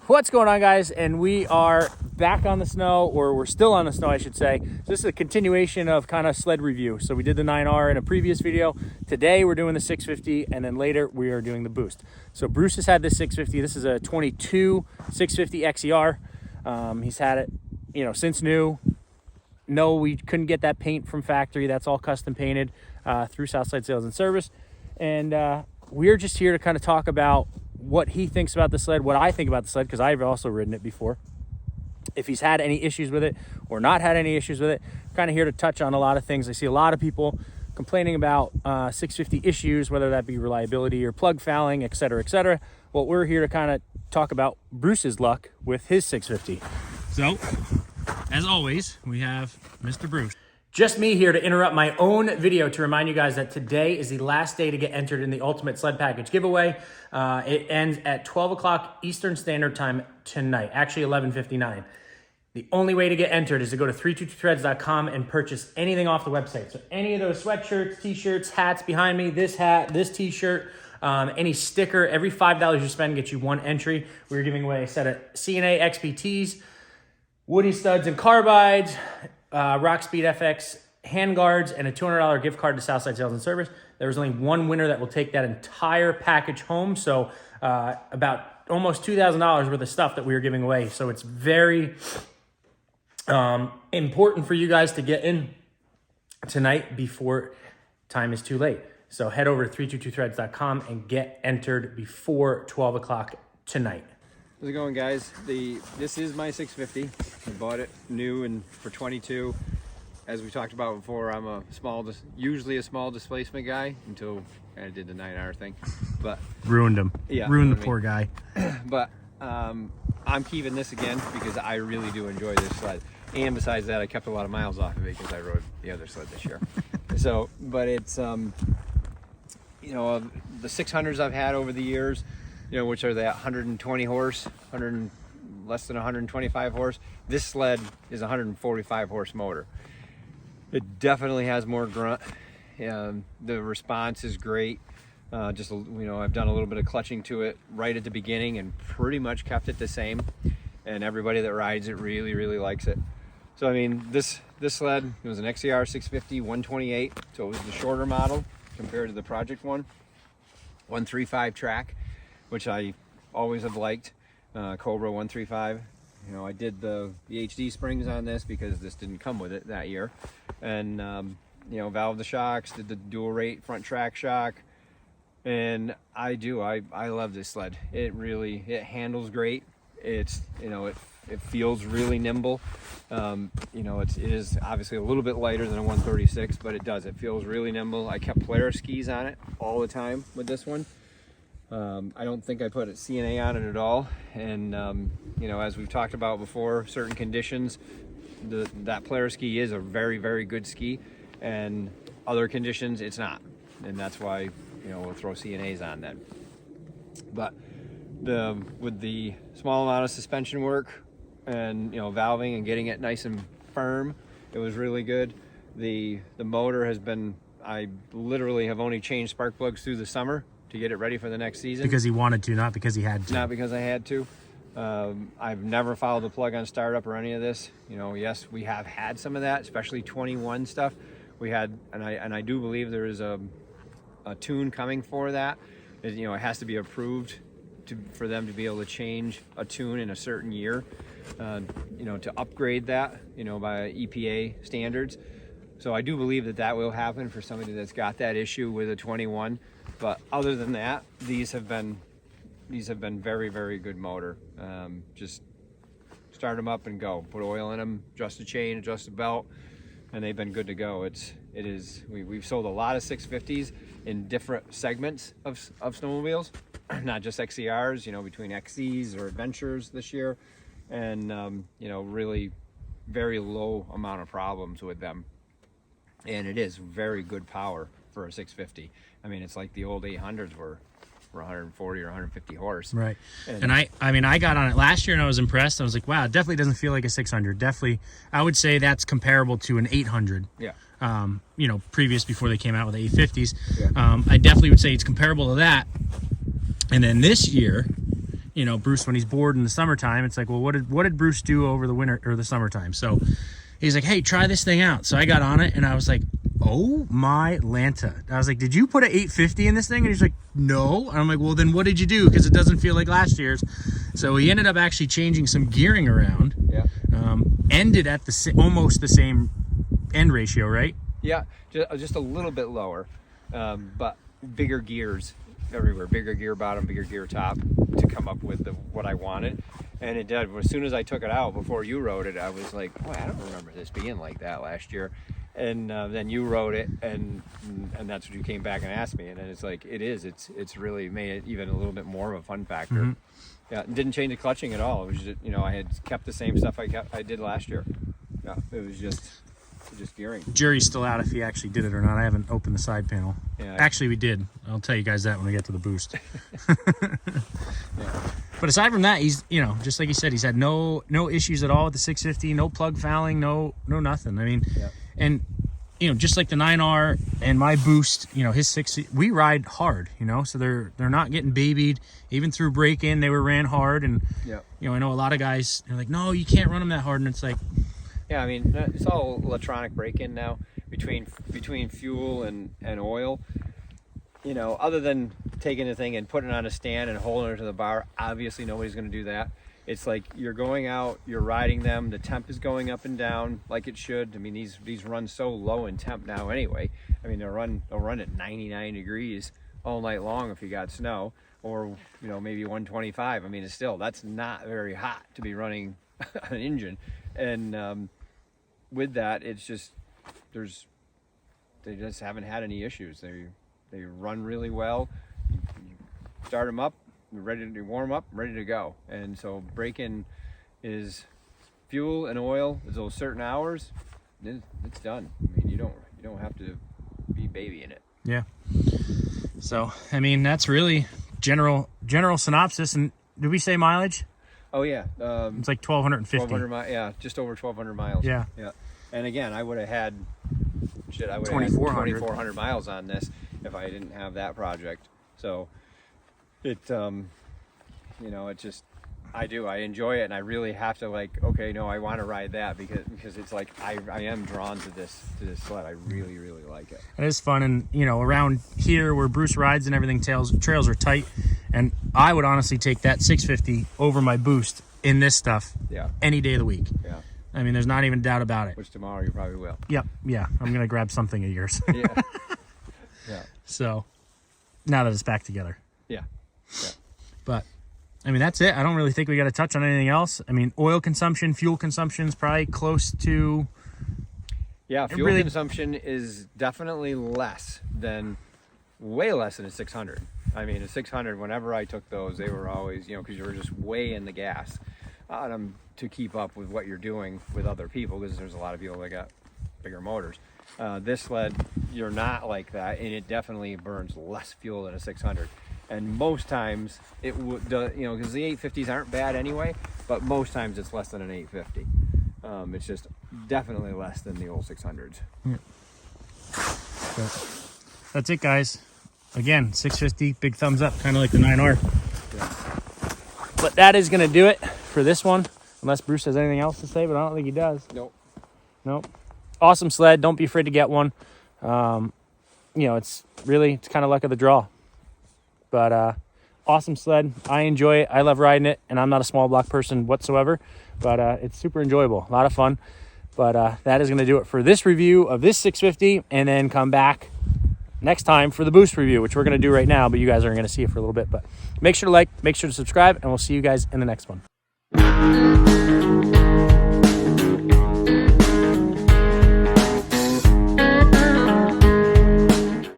What's going on, guys? And we are back on the snow, or we're still on the snow, I should say. This is a continuation of kind of sled review. So we did the 9R in a previous video. Today we're doing the 650, and then later we are doing the Boost. So Bruce has had this 650. This is a 22 650 XER. He's had it, you know, since new. No, we couldn't get that paint from factory. That's all custom painted through Southside Sales and Service. And we're just here to kind of talk about what he thinks about the sled, what I think about the sled, because I've also ridden it before. If he's had any issues with it or not had any issues with it, kind of here to touch on a lot of things. I see a lot of people complaining about 650 issues, whether that be reliability or plug fouling, et cetera, et cetera. Well, we're here to kind of talk about Bruce's luck with his 650. So, as always, we have Mr. Bruce. Just me here to interrupt my own video to remind you guys that today is the last day to get entered in the Ultimate Sled Package giveaway. It ends at 12 o'clock Eastern Standard Time tonight, actually 11:59. The only way to get entered is to go to thru.threads.com and purchase anything off the website. So any of those sweatshirts, t-shirts, hats behind me, this hat, this t-shirt, any sticker, every $5 you spend gets you one entry. We're giving away a set of CNA XPTs, Woody studs and carbides, Rockspeed FX handguards, and a $200 gift card to Southside Sales and Service. There's only one winner that will take that entire package home. So about almost $2,000 worth of stuff that we are giving away. So it's very important for you guys to get in tonight before time is too late. So head over to 322threads.com and get entered before 12 o'clock tonight. How's it going, guys? This is my 650. I bought it new and for 22. As we talked about before, I'm usually a small displacement guy until I did the 9R thing, but ruined him. Yeah, ruined the poor guy. But I'm keeping this again because I really do enjoy this sled. And besides that, I kept a lot of miles off of it because I rode the other sled this year. So, but it's you know, the 600s I've had over the years, you know, which are that 120 horse, less than 125 horse. This sled is 145 horse motor. It definitely has more grunt. The response is great. Just, you know, I've done a little bit of clutching to it right at the beginning and pretty much kept it the same. And everybody that rides it really, really likes it. So, I mean, this sled, it was an XER 650 128. So it was the shorter model compared to the Project one. 135 track, which I always have liked. Cobra 135. You know, I did the HD springs on this because this didn't come with it that year. And, you know, valve the shocks, did the dual rate front track shock. And I love this sled. It handles great. It's, you know, it feels really nimble. You know, it is obviously a little bit lighter than a 136, but it feels really nimble. I kept Polaris skis on it all the time with this one. I don't think I put a CNA on it at all. And, you know, as we've talked about before, certain conditions, that Polaris ski is a very, very good ski, and other conditions it's not. And that's why, you know, we'll throw CNAs on then. But with the small amount of suspension work and, you know, valving and getting it nice and firm, it was really good. The motor has been, I literally have only changed spark plugs through the summer to get it ready for the next season. Because he wanted to, not because he had to. Not because I had to. I've never followed the plug on startup or any of this. You know, yes, we have had some of that, especially 21 stuff. We had, and I do believe there is a tune coming for that. You know, it has to be approved for them to be able to change a tune in a certain year. You know, to upgrade that, you know, by EPA standards. So I do believe that will happen for somebody that's got that issue with a 21. But other than that, these have been very, very good motor. Just start them up and go. Put oil in them, adjust the chain, adjust the belt, and they've been good to go. We've sold a lot of 650s in different segments of snowmobiles, not just XCRs, you know, between XCs or Adventures this year, and you know, really very low amount of problems with them. And it is very good power for a 650. I mean, it's like the old 800s were 140 or 150 horse. Right. And I mean, I got on it last year and I was impressed. I was like, wow, it definitely doesn't feel like a 600. Definitely, I would say that's comparable to an 800. Yeah. you know, previous before they came out with the 850s. Yeah. I definitely would say it's comparable to that. And then this year, you know, Bruce, when he's bored in the summertime, it's like, well, what did Bruce do over the winter or the summertime? So he's like, hey, try this thing out. So I got on it and I was like, oh my Lanta. I was like, did you put an 850 in this thing? And he's like, no. And I'm like, well, then what did you do? Because it doesn't feel like last year's. So he ended up actually changing some gearing around. Yeah. Ended at almost the same end ratio, right? Yeah, just a little bit lower, but bigger gears everywhere, bigger gear bottom, bigger gear top to come up with what I wanted. And it did. As soon as I took it out before you rode it, I was like, boy, I don't remember this being like that last year. And then you rode it, and that's when you came back and asked me. And then it's like, it's really made it even a little bit more of a fun factor. Mm-hmm. Yeah, it didn't change the clutching at all. It was just, you know, I had kept the same stuff I did last year. Yeah, it was just gearing. Jury's still out if he actually did it or not. I haven't opened the side panel. Yeah, actually, we did. I'll tell you guys that when we get to the boost. Yeah. But aside from that, he's, you know, just like he said, he's had no issues at all with the 650, no plug fouling, no nothing. I mean, yeah. And you know, just like the 9R and my boost, you know, his 6, we ride hard, you know, so they're not getting babied. Even through break-in, they ran hard. And yeah. You know, I know a lot of guys are like, no, you can't run them that hard. And it's like, yeah, I mean, it's all electronic break-in now between fuel and oil. You know, other than taking the thing and putting it on a stand and holding it to the bar, obviously nobody's going to do that. It's like you're going out, you're riding them, the temp is going up and down like it should. I mean, these run so low in temp now anyway. I mean, they'll run at 99 degrees all night long if you got snow, or, you know, maybe 125. I mean, it's still, that's not very hot to be running an engine. And with that, it's just, they just haven't had any issues. They run really well. You start them up, you're ready to warm up, ready to go. And so break-in is fuel and oil is those certain hours. It's done. I mean, you don't have to be babying it. Yeah. So I mean, that's really general synopsis. And did we say mileage? Oh yeah, it's like 1,250. 1,200 yeah, just over 1,200 miles. Yeah. Yeah. And again, I would have had 2,400 miles on this if I didn't have that project. So it, you know, it just, I enjoy it, and I really have to, like, okay, no, I want to ride that because it's like I am drawn to this sled. I really, really like it. It is fun, and you know, around here where Bruce rides and everything, trails are tight, and I would honestly take that 650 over my boost in this stuff. Yeah. Any day of the week. Yeah. I mean, there's not even a doubt about it. Which tomorrow you probably will. Yep. Yeah. I'm gonna grab something of yours. Yeah. Yeah. So now that it's back together. Yeah. Yeah. But I mean, that's it. I don't really think we got to touch on anything else. I mean, oil consumption, fuel consumption is probably close to. Yeah, fuel consumption is definitely way less than a 600. I mean, a 600, whenever I took those, they were always, you know, because you were just way in the gas to keep up with what you're doing with other people, because there's a lot of people that got bigger motors. This sled, you're not like that, and it definitely burns less fuel than a 600. And most times it would, you know, because the 850s aren't bad anyway, but most times it's less than an 850. It's just definitely less than the old 600s. Yeah. So that's it, guys. Again, 650, big thumbs up, kind of like the 9R. Yeah. But that is going to do it for this one, unless Bruce has anything else to say, but I don't think he does. Nope. Awesome sled. Don't be afraid to get one. You know, it's kind of luck of the draw. But awesome sled. I enjoy it. I love riding it, and I'm not a small block person whatsoever, but it's super enjoyable. A lot of fun. But that is going to do it for this review of this 650, and then come back next time for the boost review, which we're going to do right now, but you guys aren't going to see it for a little bit. But make sure to like, make sure to subscribe, and we'll see you guys in the next one.